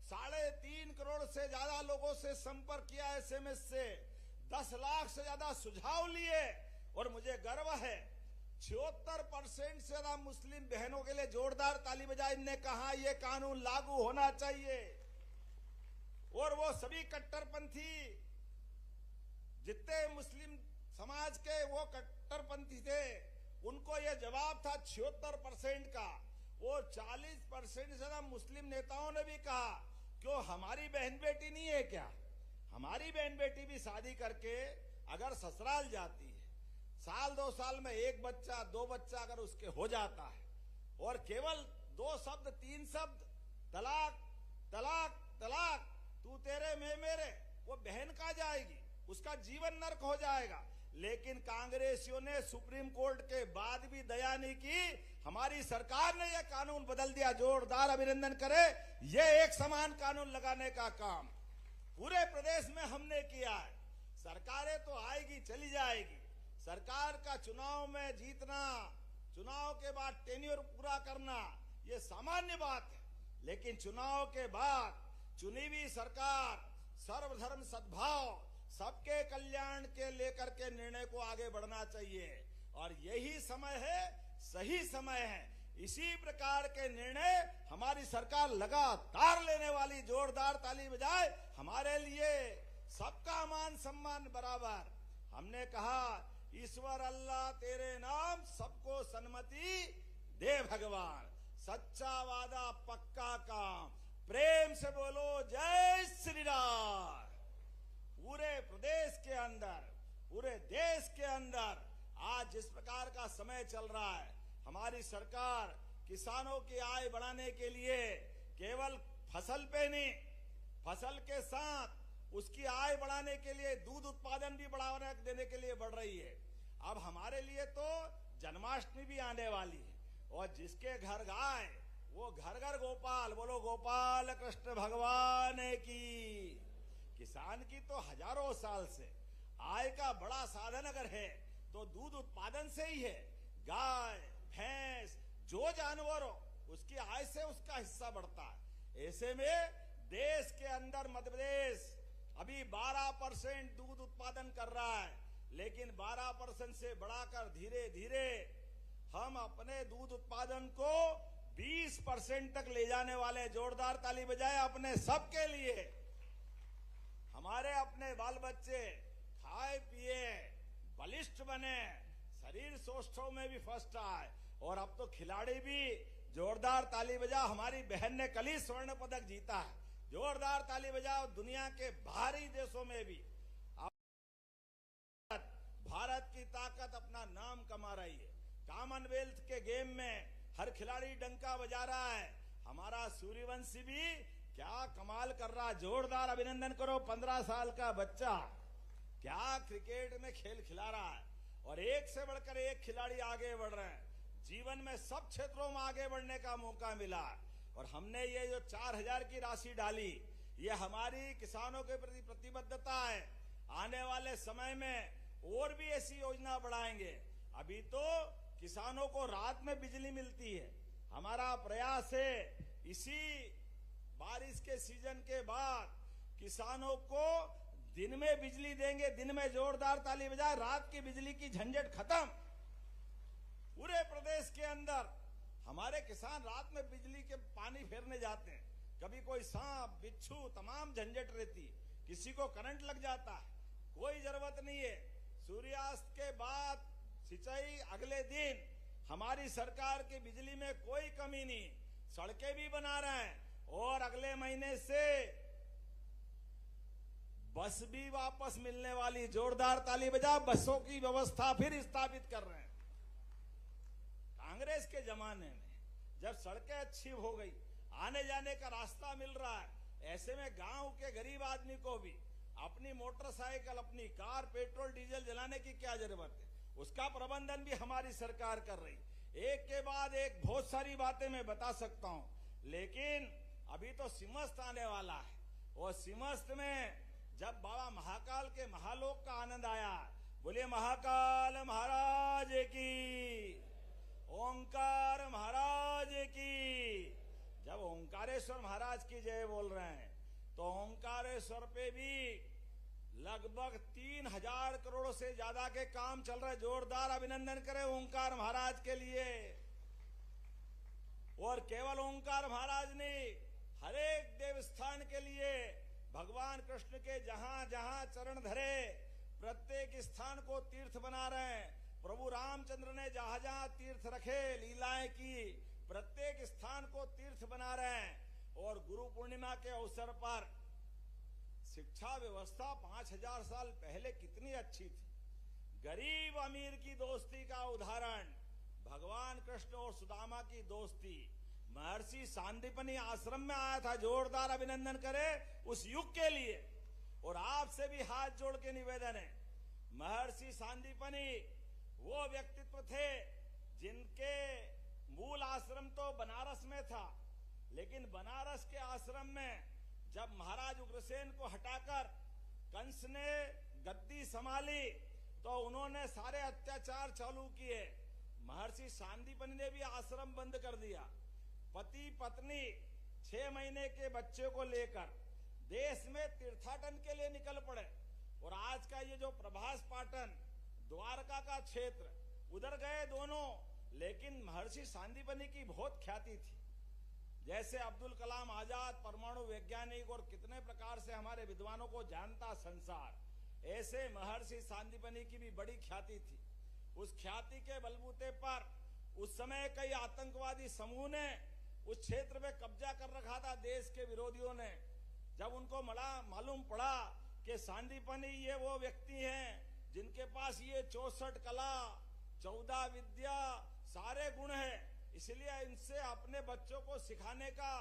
3.5 करोड़ से ज्यादा लोगों से संपर्क किया, SMS से 10 लाख से ज्यादा सुझाव लिए और मुझे गर्व है 76% से ज्यादा मुस्लिम बहनों के लिए जोरदार ताली बजाई। इनने कहा यह कानून लागू होना चाहिए। और वो सभी कट्टरपंथी जितने मुस्लिम समाज के वो कट्टरपंथी थे, उनको यह जवाब था 76% का। वो 40% से ज्यादा मुस्लिम नेताओं ने भी कहा क्यों हमारी बहन बेटी नहीं है क्या? हमारी बहन बेटी भी शादी करके अगर ससुराल जाती है, साल 2 साल में 1 बच्चा 2 बच्चा अगर उसके हो जाता है और केवल 2 शब्द 3 शब्द तलाक तलाक तलाक, तू तेरे मैं मेरे, वो बहन कहाँ जाएगी? उसका जीवन नर्क हो जाएगा। लेकिन कांग्रेसियों ने सुप्रीम कोर्ट के बाद भी दया नहीं की। हमारी सरकार ने यह कानून बदल दिया। जोरदार अभिनंदन करे। यह एक समान कानून लगाने का काम पूरे प्रदेश में हमने किया है। सरकारें तो आएगी चली जाएगी, सरकार का चुनाव में जीतना, चुनाव के बाद टेन्योर पूरा करना, यह सामान्य बात है। लेकिन चुनाव के बाद चुनी हुई सरकार सर्वधर्म सद्भाव, सबके कल्याण के लेकर के निर्णय को आगे बढ़ना चाहिए और यही समय है, सही समय है। इसी प्रकार के निर्णय हमारी सरकार लगातार लेने वाली। जोरदार ताली बजाए। हमारे लिए सबका मान सम्मान बराबर। हमने कहा ईश्वर अल्लाह तेरे नाम सबको सन्मति दे भगवान। सच्चा वादा पक्का काम। प्रेम से बोलो जय श्री राम। पूरे प्रदेश के अंदर, पूरे देश के अंदर आज जिस प्रकार का समय चल रहा है, हमारी सरकार किसानों की आय बढ़ाने के लिए केवल फसल पे नहीं, फसल के साथ उसकी आय बढ़ाने के लिए दूध उत्पादन भी बढ़ावा देने के लिए बढ़ रही है। अब हमारे लिए तो जन्माष्टमी भी आने वाली है और जिसके घर गाय वो घर घर गोपाल। बोलो गोपाल कृष्ण भगवान की। किसान की तो हजारों साल से आय का बड़ा साधन अगर है तो दूध उत्पादन से ही है। गाय भैंस जो जानवर हो उसकी आय से उसका हिस्सा बढ़ता है। ऐसे में देश के अंदर मध्य प्रदेश अभी 12% दूध उत्पादन कर रहा है, लेकिन 12% से बढ़ाकर धीरे धीरे हम अपने दूध उत्पादन को 20% तक ले जाने वाले। जोरदार ताली बजाए अपने सबके लिए। हमारे अपने बाल बच्चे खाए पिए बलिष्ठ बने, शरीर सौष्ठव में भी फर्स्ट आए और अब तो खिलाड़ी भी। जोरदार ताली बजाओ। हमारी बहन ने कल ही स्वर्ण पदक जीता है। जोरदार ताली बजाओ। दुनिया के बाहरी देशों में भी भारत की ताकत अपना नाम कमा रही है। कॉमनवेल्थ के गेम में हर खिलाड़ी डंका बजा रहा है। हमारा सूर्यवंशी भी क्या कमाल कर रहा। जोरदार अभिनंदन करो। 15 साल का बच्चा क्या क्रिकेट में खेल खिला रहा है और एक से बढ़कर एक खिलाड़ी आगे बढ़ रहे हैं। जीवन में सब क्षेत्रों में आगे बढ़ने का मौका मिला और हमने ये जो 4000 की राशि डाली, ये हमारी किसानों के प्रति प्रतिबद्धता है। आने वाले समय में और भी ऐसी योजना बढ़ाएंगे। अभी तो किसानों को रात में बिजली मिलती है। हमारा प्रयास है इसी बारिश के सीजन के बाद किसानों को दिन में बिजली देंगे। दिन में जोरदार ताली बजाए। रात की बिजली की झंझट खत्म। पूरे प्रदेश के अंदर हमारे किसान रात में बिजली के पानी फेरने जाते हैं। कभी कोई सांप बिच्छू तमाम झंझट रहती, किसी को करंट लग जाता है, कोई जरूरत नहीं है। सूर्यास्त के बाद सिंचाई अगले दिन। हमारी सरकार की बिजली में कोई कमी नहीं। सड़कें भी बना रहे हैं और अगले महीने से बस भी वापस मिलने वाली। जोरदार ताली बजा। बसों की व्यवस्था फिर स्थापित कर रहे हैं। कांग्रेस के जमाने में जब सड़कें अच्छी हो गई, आने जाने का रास्ता मिल रहा है, ऐसे में गांव के गरीब आदमी को भी अपनी मोटरसाइकिल, अपनी कार, पेट्रोल डीजल जलाने की क्या जरूरत है। उसका प्रबंधन भी हमारी सरकार कर रही। एक के बाद एक बहुत सारी बातें मैं बता सकता हूं, लेकिन अभी तो सिमस्त आने वाला है और सिमस्त में जब बाबा महाकाल के महालोक का आनंद आया, बोलिए महाकाल महाराज की, ओंकार महाराज की। जब ओंकारेश्वर महाराज की जय बोल रहे हैं तो ओंकारेश्वर पे भी लगभग 3000 करोड़ से ज्यादा के काम चल रहे। जोरदार अभिनंदन करें ओंकार महाराज के लिए। और केवल ओंकार महाराज ने हर एक देवस्थान के लिए भगवान कृष्ण के जहां जहां चरण धरे प्रत्येक स्थान को तीर्थ बना रहे हैं। प्रभु रामचंद्र ने जहां जहां तीर्थ रखे, लीलाएं की, प्रत्येक स्थान को तीर्थ बना रहे हैं। और गुरु पूर्णिमा के अवसर पर शिक्षा व्यवस्था 5000 साल पहले कितनी अच्छी थी। गरीब अमीर की दोस्ती का उदाहरण भगवान कृष्ण और सुदामा की दोस्ती महर्षि सांदीपनि आश्रम में आया था। जोरदार अभिनंदन करें उस युग के लिए। और आपसे भी हाथ जोड़ के निवेदन है, महर्षि सांदीपनि वो व्यक्तित्व थे जिनके मूल आश्रम तो बनारस में था, लेकिन बनारस के आश्रम में जब महाराज उग्रसेन को हटाकर कंस ने गद्दी संभाली तो उन्होंने सारे अत्याचार चालू किए। महर्षि सांदीपनि ने भी आश्रम बंद कर दिया। पति पत्नी 6 महीने के बच्चे को लेकर देश में तीर्थाटन के लिए निकल पड़े। और आज का ये जो प्रभास पाटन द्वारका का क्षेत्र, उधर गए दोनों, लेकिन महर्षि सांदीपनि की बहुत ख्याति थी। जैसे अब्दुल कलाम आजाद परमाणु वैज्ञानिक और कितने प्रकार से हमारे विद्वानों को जानता संसार, ऐसे महर्षि सांदीपनि की भी बड़ी ख्याति थी। उस ख्याति के बलबूते पर उस समय कई आतंकवादी समूह ने उस क्षेत्र में कब्जा कर रखा था देश के विरोधियों ने। जब उनको मालूम पड़ा कि सांदीपनि ये वो व्यक्ति हैं जिनके पास ये 64 कला 14 विद्या सारे गुण हैं, इसलिए इनसे अपने बच्चों को सिखाने का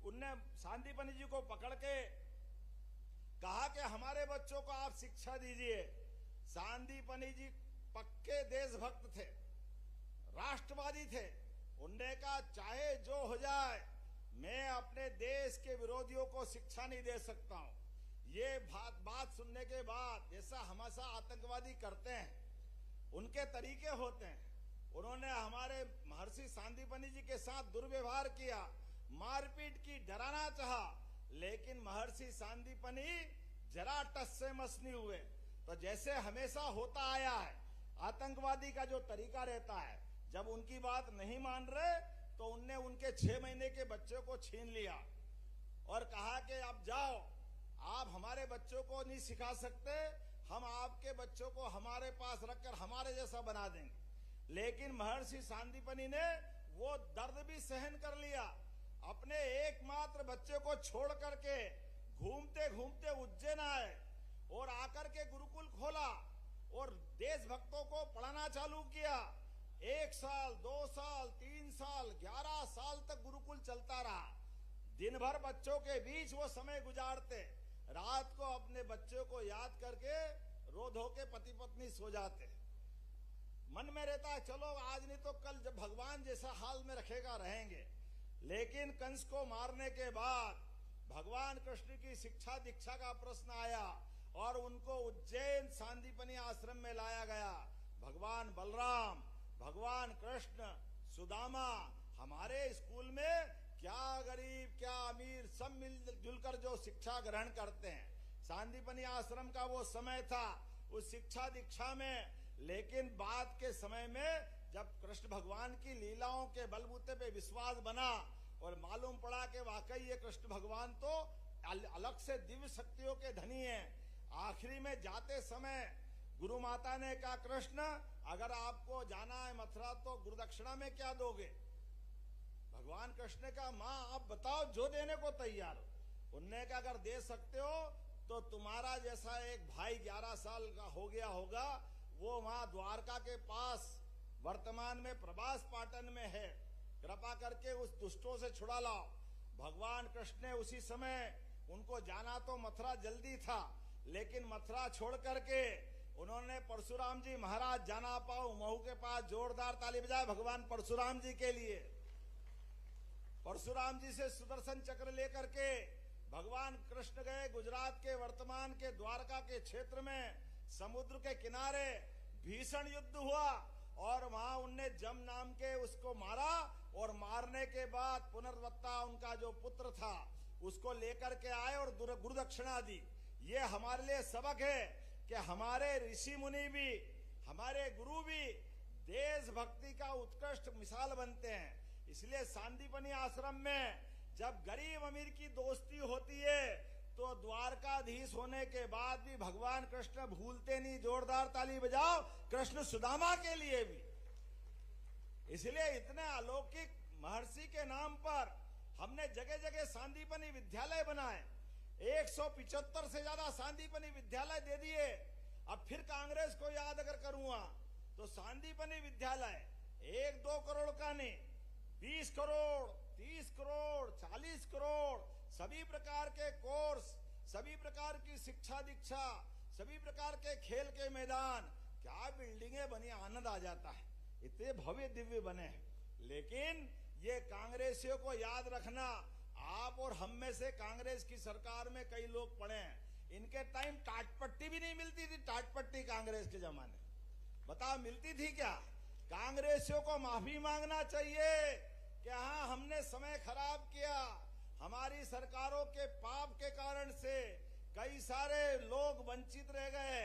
उनने सांदीपनि जी को पकड़ के कहा कि हमारे बच्चों को आप शिक्षा दीजिए। सांदीपनि जी पक्के देशभक्त थे, राष्ट्रवादी थे। उनने कहा चाहे जो हो जाए, मैं अपने देश के विरोधियों को शिक्षा नहीं दे सकता हूं। ये बात सुनने के बाद, जैसा हमेशा आतंकवादी करते हैं, उनके तरीके होते हैं, उन्होंने हमारे महर्षि सांदीपनि जी के साथ दुर्व्यवहार किया, मारपीट की, डराना चाहा, लेकिन महर्षि सांदीपनि जरा टस से मस नहीं हुए। तो जैसे हमेशा होता आया है, आतंकवादी का जो तरीका रहता है, जब उनकी बात नहीं मान रहे तो उनने उनके 6 महीने के बच्चों को छीन लिया और कहा कि अब जाओ, आप हमारे बच्चों को नहीं सिखा सकते, हम आपके बच्चों को हमारे पास रखकर हमारे जैसा बना देंगे। लेकिन महर्षि सांदीपनि ने वो दर्द भी सहन कर लिया। अपने एकमात्र बच्चे को छोड़ करके घूमते घूमते उज्जैन आए और आकर के गुरुकुल खोला और देशभक्तों को पढ़ाना चालू किया। 1 साल, 2 साल, 3 साल, 11 साल तक गुरुकुल चलता रहा। दिन भर बच्चों के बीच वो समय गुजारते, रात को अपने बच्चों को याद करके रो धो के पति पत्नी सो जाते। मन में रहता है चलो आज नहीं तो कल जब भगवान जैसा हाल में रखेगा रहेंगे। लेकिन कंस को मारने के बाद भगवान कृष्ण की शिक्षा दीक्षा का प्रश्न आया और उनको उज्जैन सांदीपनि आश्रम में लाया गया। भगवान बलराम, भगवान कृष्ण, सुदामा हमारे स्कूल में क्या गरीब क्या अमीर सब मिलजुल कर जो शिक्षा ग्रहण करते हैं। सांदीपनि आश्रम का वो समय था उस शिक्षा दीक्षा में। लेकिन बाद के समय में जब कृष्ण भगवान की लीलाओं के बलबूते पे विश्वास बना और मालूम पड़ा कि वाकई ये कृष्ण भगवान तो अलग से दिव्य शक्तियों के धनी हैं। आखिरी में जाते समय गुरु माता ने कहा कृष्ण अगर आपको जाना है मथुरा तो गुरुदक्षिणा में क्या दोगे? भगवान कृष्ण ने कहा माँ आप बताओ जो देने को तैयार हो। उनने कहा अगर दे सकते हो तो तुम्हारा जैसा एक भाई 11 साल का हो गया होगा, वो वहां द्वारका के पास वर्तमान में प्रभास पाटन में है, कृपा करके उस दुष्टों से छुड़ा लाओ। भगवान कृष्ण ने उसी समय उनको जाना तो मथुरा जल्दी था, लेकिन मथुरा छोड़ करके उन्होंने परशुराम जी महाराज जाना पाओ महू के पास जोरदार ताली बजाए भगवान परशुराम जी के लिए। परशुराम जी से सुदर्शन चक्र लेकर के भगवान कृष्ण गए गुजरात के वर्तमान के द्वारका के क्षेत्र में। समुद्र के किनारे भीषण युद्ध हुआ और वहां उनने जम नाम के उसको मारा और मारने के बाद पुनर्वत्ता उनका जो पुत्र था उसको लेकर के आए और गुरुदक्षिणा दी। ये हमारे लिए सबक है कि हमारे ऋषि मुनि भी हमारे गुरु भी देशभक्ति का उत्कृष्ट मिसाल बनते हैं। इसलिए सांदीपनि आश्रम में जब गरीब अमीर की दोस्ती होती है तो द्वारकाधीश होने के बाद भी भगवान कृष्ण भूलते नहीं। जोरदार ताली बजाओ कृष्ण सुदामा के लिए भी। इसलिए इतने अलौकिक महर्षि के नाम पर हमने जगह जगह सांदीपनि विद्यालय बनाए। 175 से ज्यादा सांदीपनि विद्यालय दे दिए। अब फिर कांग्रेस को याद अगर करूंगा तो सांदीपनि विद्यालय 1-2 करोड़ का नहीं, 20 करोड़, 30 करोड़, 40 करोड़, सभी प्रकार के कोर्स, सभी प्रकार की शिक्षा दीक्षा, सभी प्रकार के खेल के मैदान, क्या बिल्डिंगें बनी, आनंद आ जाता है, इतने भव्य दिव्य बने हैं। लेकिन ये कांग्रेसियों को याद रखना, आप और हम में से कांग्रेस की सरकार में कई लोग पड़े हैं, इनके टाइम टाटपट्टी भी नहीं मिलती थी। टाटपट्टी कांग्रेस के जमाने बताओ मिलती थी क्या? कांग्रेसियों को माफी मांगना चाहिए कि हाँ, हमने समय खराब किया, हमारी सरकारों के पाप के कारण से कई सारे लोग वंचित रह गए।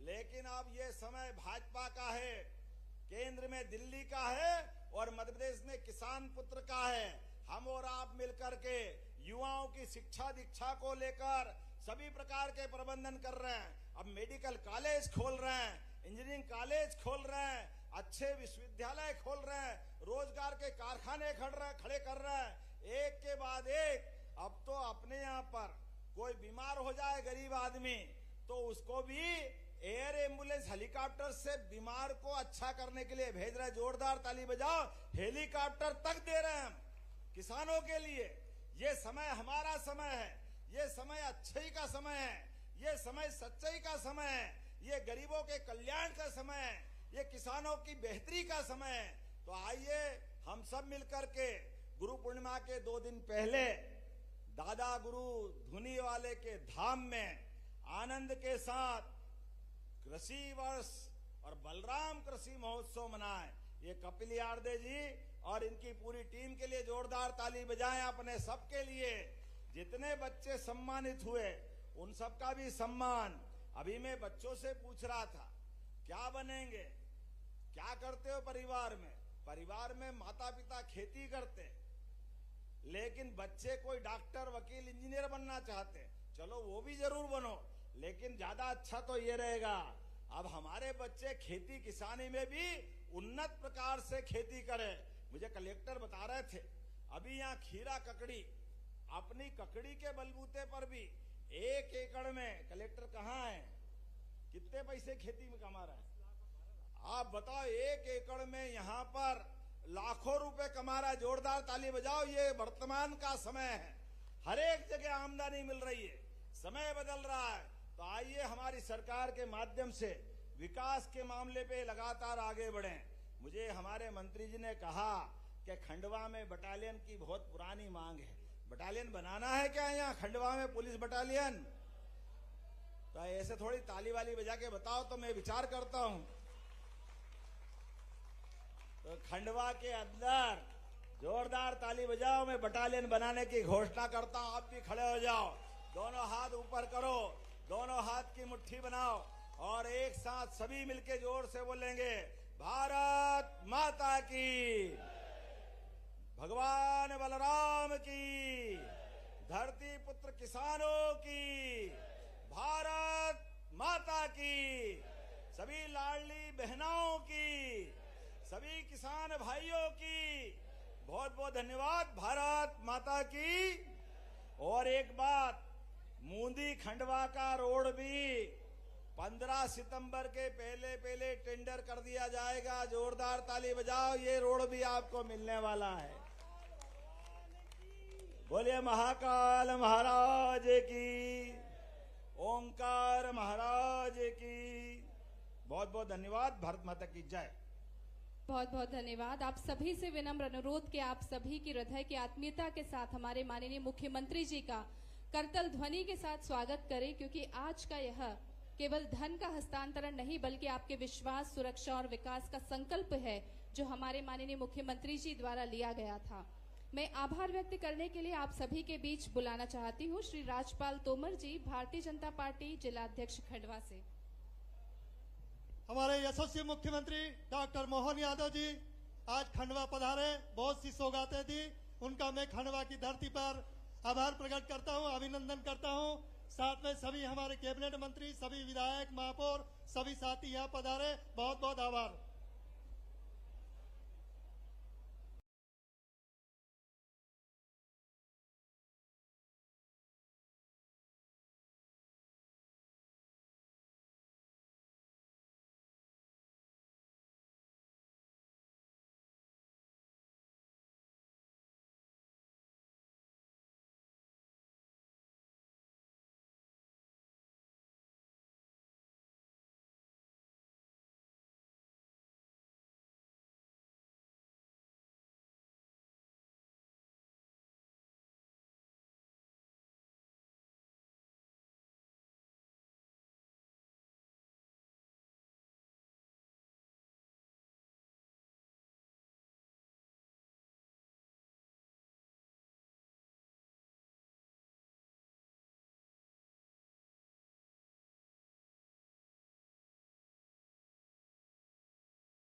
लेकिन अब ये समय भाजपा का है, केंद्र में दिल्ली का है और मध्य प्रदेश में किसान पुत्र का है। हम और आप मिलकर के युवाओं की शिक्षा दीक्षा को लेकर सभी प्रकार के प्रबंधन कर रहे हैं। अब मेडिकल कॉलेज खोल रहे हैं, इंजीनियरिंग कॉलेज खोल रहे हैं, अच्छे विश्वविद्यालय खोल रहे हैं, रोजगार के कारखाने खड़े कर रहे हैं, एक के बाद एक। अब तो अपने यहाँ पर कोई बीमार हो जाए गरीब आदमी तो उसको भी एयर एम्बुलेंस हेलीकॉप्टर से बीमार को अच्छा करने के लिए भेज रहे। जोरदार ताली बजाओ, हेलीकॉप्टर तक दे रहे हैं हम किसानों के लिए। ये समय हमारा समय है, ये समय अच्छाई का समय है, ये समय सच्चाई का समय है, ये गरीबों के कल्याण का समय है, ये किसानों की बेहतरी का समय है। तो आइए हम सब मिलकर के गुरु पूर्णिमा के 2 दिन पहले दादा गुरु धुनी वाले के धाम में आनंद के साथ कृषि वर्ष और बलराम कृषि महोत्सव मनाएं। ये कपिल यादव जी और इनकी पूरी टीम के लिए जोरदार ताली बजाएं। अपने सबके लिए जितने बच्चे सम्मानित हुए उन सबका भी सम्मान। अभी मैं बच्चों से पूछ रहा था, क्या बनेंगे, क्या करते हो परिवार में? परिवार में माता पिता खेती करते, लेकिन बच्चे कोई डॉक्टर वकील इंजीनियर बनना चाहते, चलो वो भी जरूर बनो, लेकिन ज्यादा अच्छा तो ये रहेगा अब हमारे बच्चे खेती किसानी में भी उन्नत प्रकार से खेती करें। मुझे कलेक्टर बता रहे थे, अभी यहाँ खीरा ककड़ी, अपनी ककड़ी के बलबूते पर भी 1 एकड़ में, कलेक्टर कहाँ है, कितने पैसे खेती में कमा रहा है? आप बताओ, 1 एकड़ में यहाँ पर लाखों रुपए कमा रहा है। जोरदार ताली बजाओ। ये वर्तमान का समय है, हर एक जगह आमदनी मिल रही है, समय बदल रहा है। तो आइए हमारी सरकार के माध्यम से विकास के मामले पे लगातार आगे बढ़े। मुझे हमारे मंत्री जी ने कहा कि खंडवा में बटालियन की बहुत पुरानी मांग है, बटालियन बनाना है क्या यहाँ खंडवा में पुलिस बटालियन? तो ऐसे थोड़ी ताली वाली बजा के बताओ तो मैं विचार करता हूँ। तो खंडवा के अंदर जोरदार ताली बजाओ, मैं बटालियन बनाने की घोषणा करता हूँ। आप भी खड़े हो जाओ, दोनों हाथ ऊपर करो, दोनों हाथ की मुट्ठी बनाओ और एक साथ सभी मिलके जोर से बोलेंगे, भारत माता की, भगवान बलराम की, धरती पुत्र किसानों की, भारत माता की, सभी लाडली बहनों की, सभी किसान भाइयों की बहुत बहुत धन्यवाद। भारत माता की। और एक बात, मूंदी खंडवा का रोड भी 15 सितंबर के पहले टेंडर कर दिया जाएगा। जोरदार ताली बजाओ, ये रोड भी आपको मिलने वाला है। बोलिए महाकाल महाराज की, ओंकार महाराज की। बहुत बहुत धन्यवाद। भारत माता की जय। बहुत बहुत धन्यवाद। आप सभी से विनम्र अनुरोध कि आप सभी की हृदय की आत्मीयता के साथ हमारे माननीय मुख्यमंत्री जी का करतल ध्वनि के साथ स्वागत करें, क्योंकि आज का यह केवल धन का हस्तांतरण नहीं बल्कि आपके विश्वास, सुरक्षा और विकास का संकल्प है जो हमारे माननीय मुख्यमंत्री जी द्वारा लिया गया था। मैं आभार व्यक्त करने के लिए आप सभी के बीच बुलाना चाहती हूँ श्री राजपाल तोमर जी, भारतीय जनता पार्टी जिला अध्यक्ष खंडवा से। हमारे यशस्वी मुख्यमंत्री डॉक्टर मोहन यादव जी आज खंडवा पधारे, बहुत सी सौगातें दी, उनका मैं खंडवा की धरती पर आभार प्रकट करता हूं, अभिनंदन करता हूं। साथ में सभी हमारे कैबिनेट मंत्री, सभी विधायक, महापौर, सभी साथी यहाँ पधारे, बहुत बहुत आभार।